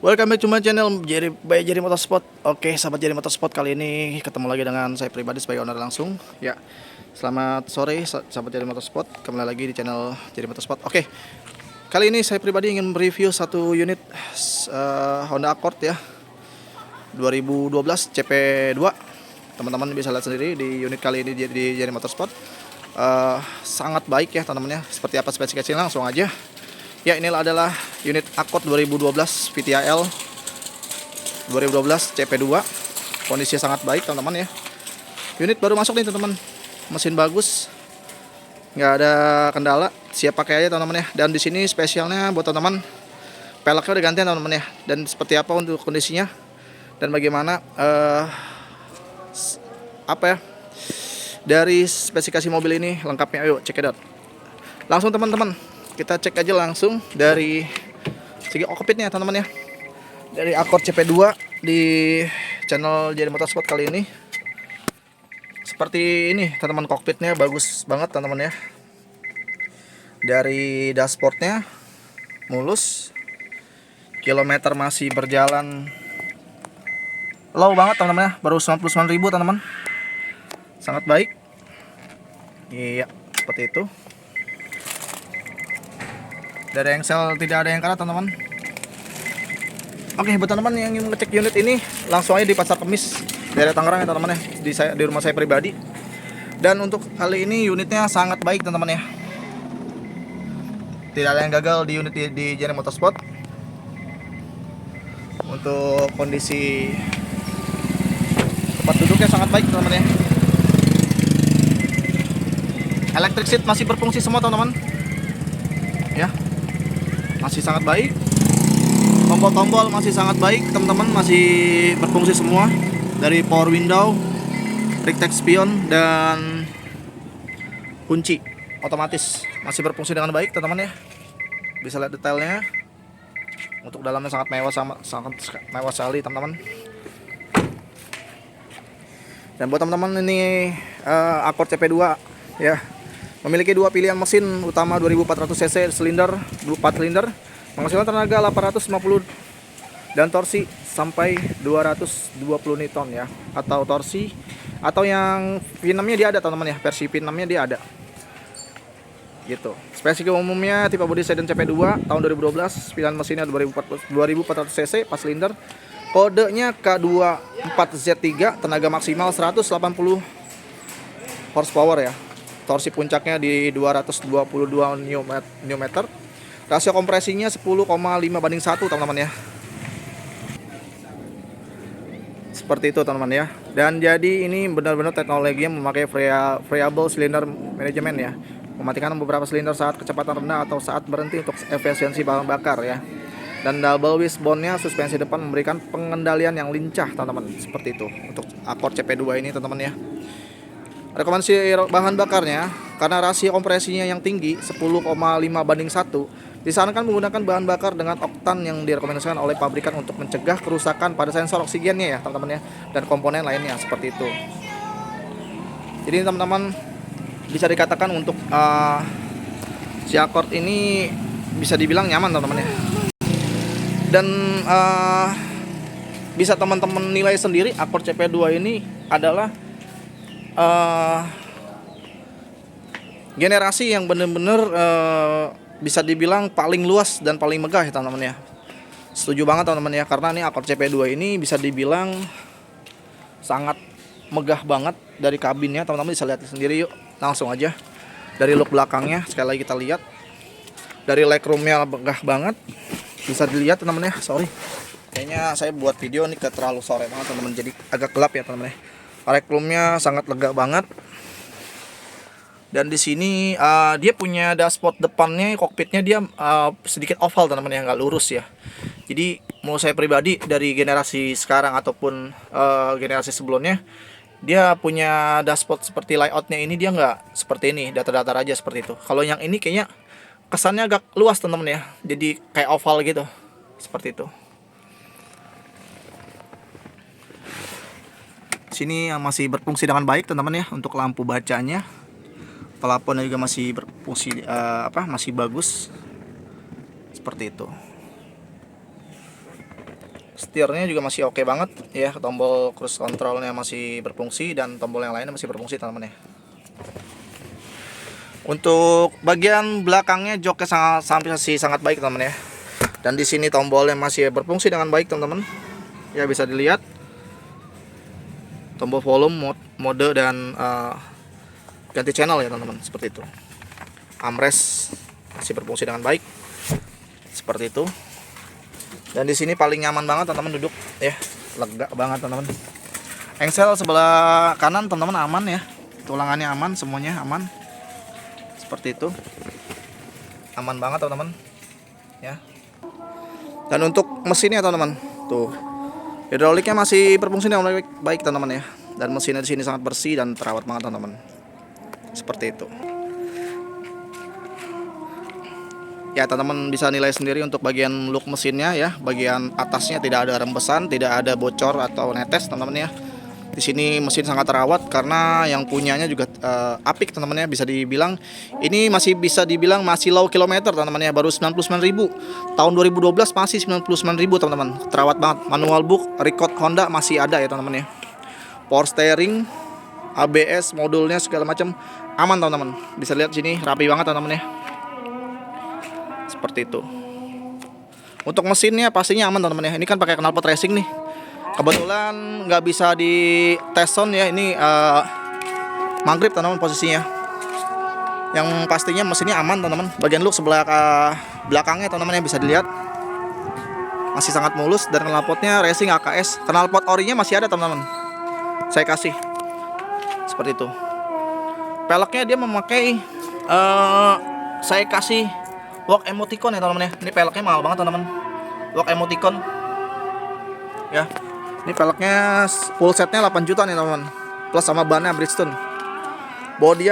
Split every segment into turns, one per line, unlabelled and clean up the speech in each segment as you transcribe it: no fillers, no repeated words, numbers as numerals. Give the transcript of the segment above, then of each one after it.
Welcome back to my channel Jerry Motorsport. Oke, sahabat Jerry Motorsport, kali ini ketemu lagi dengan saya pribadi sebagai owner langsung. Ya, selamat sore sahabat Jerry Motorsport. Kembali lagi di channel Jerry Motorsport. Oke, kali ini saya pribadi ingin mereview satu unit Honda Accord ya, 2012 CP2. Teman-teman bisa lihat sendiri di unit kali ini di Jerry Motorsport. Sangat baik ya teman-teman ya. Seperti apa spesifikasinya, langsung aja. Ya, inilah adalah unit Accord 2012 VTIL 2012 CP2. Kondisinya sangat baik teman-teman ya. Unit baru masuk nih teman-teman. Mesin bagus, nggak ada kendala, siap pakai aja teman-teman ya. Dan di sini spesialnya buat teman-teman, peleknya udah gantian teman-teman ya. Dan seperti apa untuk kondisinya dan bagaimana dari spesifikasi mobil ini lengkapnya, ayo check it out. Langsung teman-teman, kita cek aja langsung dari segi kokpitnya teman-teman ya. Dari Accord CP2 di channel Jerry Motorsport kali ini. Seperti ini teman-teman, kokpitnya bagus banget teman-teman ya. Dari dashboardnya mulus. Kilometer masih berjalan low banget teman-teman ya. Baru 99.000 teman-teman. Sangat baik. Iya, seperti itu. Dari engsel tidak ada yang karat teman-teman. Oke, buat teman-teman yang ingin ngecek unit ini, langsung aja di Pasar Kemis daerah Tangerang ya teman-teman ya, di rumah saya pribadi. Dan untuk kali ini unitnya sangat baik teman-teman ya. Tidak ada yang gagal di unit di Jerry Motorsport. Untuk kondisi tempat duduknya sangat baik teman-teman ya. Electric seat masih berfungsi semua teman-teman ya, masih sangat baik. Tombol-tombol masih sangat baik teman-teman, masih berfungsi semua. Dari power window, rear spion, dan kunci otomatis masih berfungsi dengan baik teman-teman ya. Bisa lihat detailnya. Untuk dalamnya sangat mewah, sangat mewah sekali teman-teman. Dan buat teman-teman ini Accord CP2 ya, memiliki dua pilihan mesin utama 2400 cc silinder, 4 silinder, menghasilkan tenaga 850 dan torsi sampai 220 Newton ya, atau torsi, atau yang V6-nya dia ada teman-teman ya, versi V6-nya dia ada. Gitu. Spesifikasi umumnya tipe bodi sedan CP2 tahun 2012, pilihan mesinnya 2400 cc 4 silinder. Kodenya K24Z3, tenaga maksimal 180 horsepower ya. Torsi puncaknya di 222 Nm. Rasio kompresinya 10,5/1 teman-teman ya. Seperti itu teman-teman ya. Dan jadi ini benar-benar teknologi yang memakai variable cylinder management ya. Mematikan beberapa silinder saat kecepatan rendah atau saat berhenti untuk efisiensi bahan bakar ya. Dan double wishbone-nya, suspensi depan memberikan pengendalian yang lincah teman-teman. Seperti itu untuk Accord CP2 ini teman-teman ya. Rekomendasi bahan bakarnya, karena rasio kompresinya yang tinggi 10,5/1, disarankan menggunakan bahan bakar dengan oktan yang direkomendasikan oleh pabrikan untuk mencegah kerusakan pada sensor oksigennya ya teman-teman ya, dan komponen lainnya seperti itu. Jadi teman-teman, bisa dikatakan untuk si Accord ini bisa dibilang nyaman teman-teman ya. Dan bisa teman-teman nilai sendiri, Accord CP2 ini adalah generasi yang benar-benar bisa dibilang paling luas dan paling megah ya teman-teman ya. Setuju banget teman-teman ya, karena ini Accord CP2 ini bisa dibilang sangat megah banget. Dari kabinnya teman-teman bisa lihat sendiri, yuk langsung aja. Dari look belakangnya sekali lagi kita lihat. Dari legroomnya megah banget, bisa dilihat teman-teman ya. Sorry, kayaknya saya buat video ini terlalu sore banget teman-teman, jadi agak gelap ya teman-teman ya. Legroomnya sangat lega banget. Dan di sini dia punya dashboard depannya, kokpitnya dia sedikit oval teman-teman ya, nggak lurus ya. Jadi menurut saya pribadi, dari generasi sekarang ataupun generasi sebelumnya, dia punya dashboard seperti layoutnya ini, dia nggak seperti ini, datar-datar aja seperti itu. Kalau yang ini kayaknya kesannya agak luas teman-teman ya, jadi kayak oval gitu, seperti itu. Sini masih berfungsi dengan baik teman-teman ya. Untuk lampu bacanya, pelaponnya juga masih berfungsi masih bagus. Seperti itu. Setirnya juga masih oke banget ya, tombol cruise controlnya masih berfungsi dan tombol yang lainnya masih berfungsi teman-teman ya. Untuk bagian belakangnya joknya sangat baik teman-teman ya. Dan di sini tombolnya masih berfungsi dengan baik teman-teman. Ya bisa dilihat tombol volume, mode dan ganti channel ya teman-teman, seperti itu. Armrest masih berfungsi dengan baik. Seperti itu. Dan di sini paling nyaman banget teman-teman duduk ya, lega banget teman-teman. Engsel sebelah kanan teman-teman aman ya, tulangannya aman, semuanya aman. Seperti itu, aman banget teman-teman ya. Dan untuk mesinnya teman-teman, tuh hidroliknya masih berfungsi dengan baik teman-teman ya. Dan mesinnya di sini sangat bersih dan terawat banget teman-teman. Seperti itu. Ya teman-teman bisa nilai sendiri untuk bagian look mesinnya ya. Bagian atasnya tidak ada rembesan, tidak ada bocor atau netes teman-teman ya. Di sini mesin sangat terawat karena yang punyanya juga apik teman-teman ya. Bisa dibilang ini masih bisa dibilang masih low kilometer teman-teman ya. Baru 99.000. Tahun 2012 masih 99.000 teman-teman. Terawat banget. Manual book, record Honda masih ada ya teman-teman ya. Power steering, ABS, modulnya segala macam aman teman-teman. Bisa lihat sini rapi banget teman-teman ya. Seperti itu. Untuk mesinnya pastinya aman teman-teman ya. Ini kan pakai knalpot racing nih. Kebetulan nggak bisa di test sound ya. Ini maghrib teman-teman posisinya. Yang pastinya mesinnya aman teman-teman. Bagian look sebelah belakangnya teman-teman ya bisa dilihat masih sangat mulus. Dan knalpotnya racing AKS. Knalpot orinya masih ada teman-teman. Saya kasih seperti itu. Peleknya dia memakai saya kasih walk emoticon ya teman-teman ya. Ini peleknya mahal banget teman-teman. Walk emoticon. Ya. Ini peleknya full setnya 8 juta nih teman-teman. Plus sama bannya Bridgestone. Bodi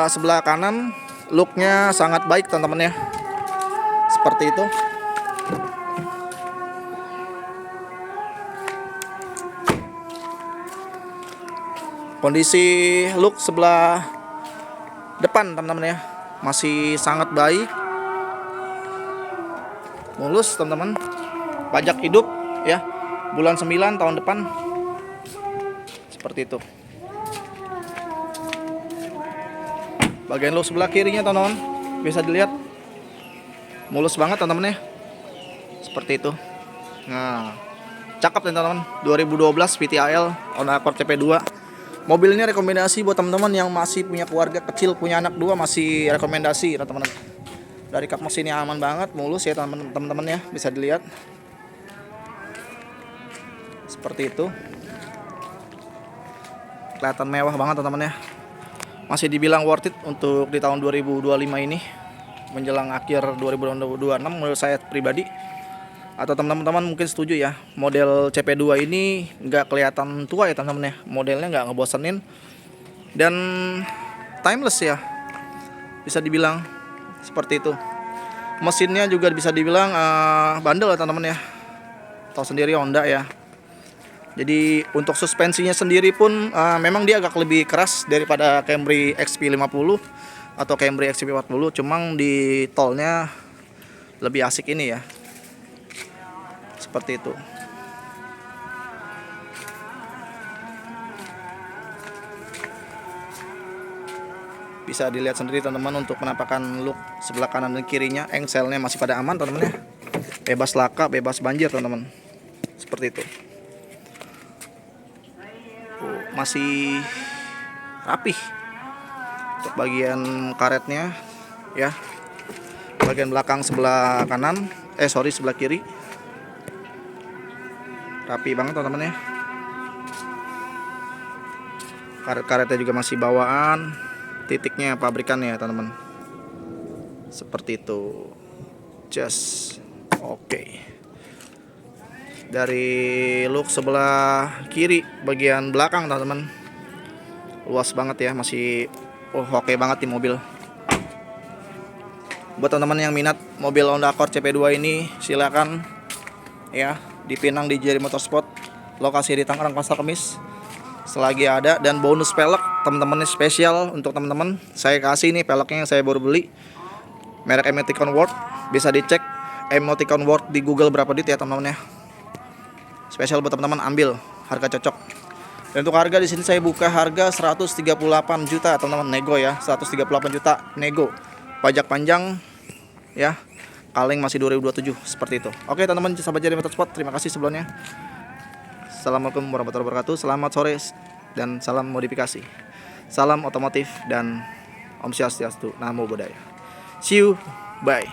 sebelah kanan looknya sangat baik teman-teman ya. Seperti itu. Kondisi look sebelah depan teman-teman ya masih sangat baik. Mulus teman-teman. Pajak hidup ya, bulan 9 tahun depan. Seperti itu. Bagian look sebelah kirinya teman-teman bisa dilihat mulus banget teman-teman ya. Seperti itu. Nah, cakep teman-teman. 2012 VTAL Honda Accord CP2. Mobil ini rekomendasi buat teman-teman yang masih punya keluarga kecil, punya anak 2, masih rekomendasi teman-teman. Dari kap mesinnya aman banget, mulus ya teman-teman ya, bisa dilihat. Seperti itu. Kelihatan mewah banget teman-teman ya. Masih dibilang worth it untuk di tahun 2025 ini. Menjelang akhir 2026 menurut saya pribadi. Atau teman-teman mungkin setuju ya, model CP2 ini nggak kelihatan tua ya teman-teman ya. Modelnya nggak ngebosenin. Dan timeless ya. Bisa dibilang seperti itu. Mesinnya juga bisa dibilang bandel ya teman-teman ya. Tahu sendiri Honda ya. Jadi untuk suspensinya sendiri pun memang dia agak lebih keras daripada Camry XP50 atau Camry XP40. Cuma di tolnya lebih asik ini ya. Seperti itu. Bisa dilihat sendiri teman-teman untuk penampakan look sebelah kanan dan kirinya. Engselnya masih pada aman teman-teman ya. Bebas laka, bebas banjir teman-teman. Seperti itu. Masih rapih. Untuk bagian karetnya ya. Bagian belakang sebelah kanan, sebelah kiri. Rapi banget teman-teman ya. Karet-karetnya juga masih bawaan. Titiknya pabrikan ya teman-teman. Seperti itu. Just oke. Dari look sebelah kiri bagian belakang teman-teman, luas banget ya, masih oke banget di mobil. Buat teman-teman yang minat mobil Honda Accord CP2 ini, silakan ya dipinang di Jeri Motorsport. Lokasi di Tangerang Pasar Kemis selagi ada. Dan bonus pelek teman-teman spesial untuk teman-teman. Saya kasih nih peleknya yang saya baru beli, merek Emoticon World. Bisa dicek Emoticon World di Google berapa duit ya teman-teman ya. spesial buat teman-teman, ambil harga cocok. Dan untuk harga di sini saya buka harga 138 juta teman-teman, nego ya, 138 juta nego. Pajak panjang ya. Kaleng masih 2027 seperti itu. Oke teman-teman, sahabat Jadi Motorsport, terima kasih sebelumnya. Assalamualaikum warahmatullahi wabarakatuh. Selamat sore dan salam modifikasi. Salam otomotif dan Om Swastiastu, Namo Buddhaya. See you, bye.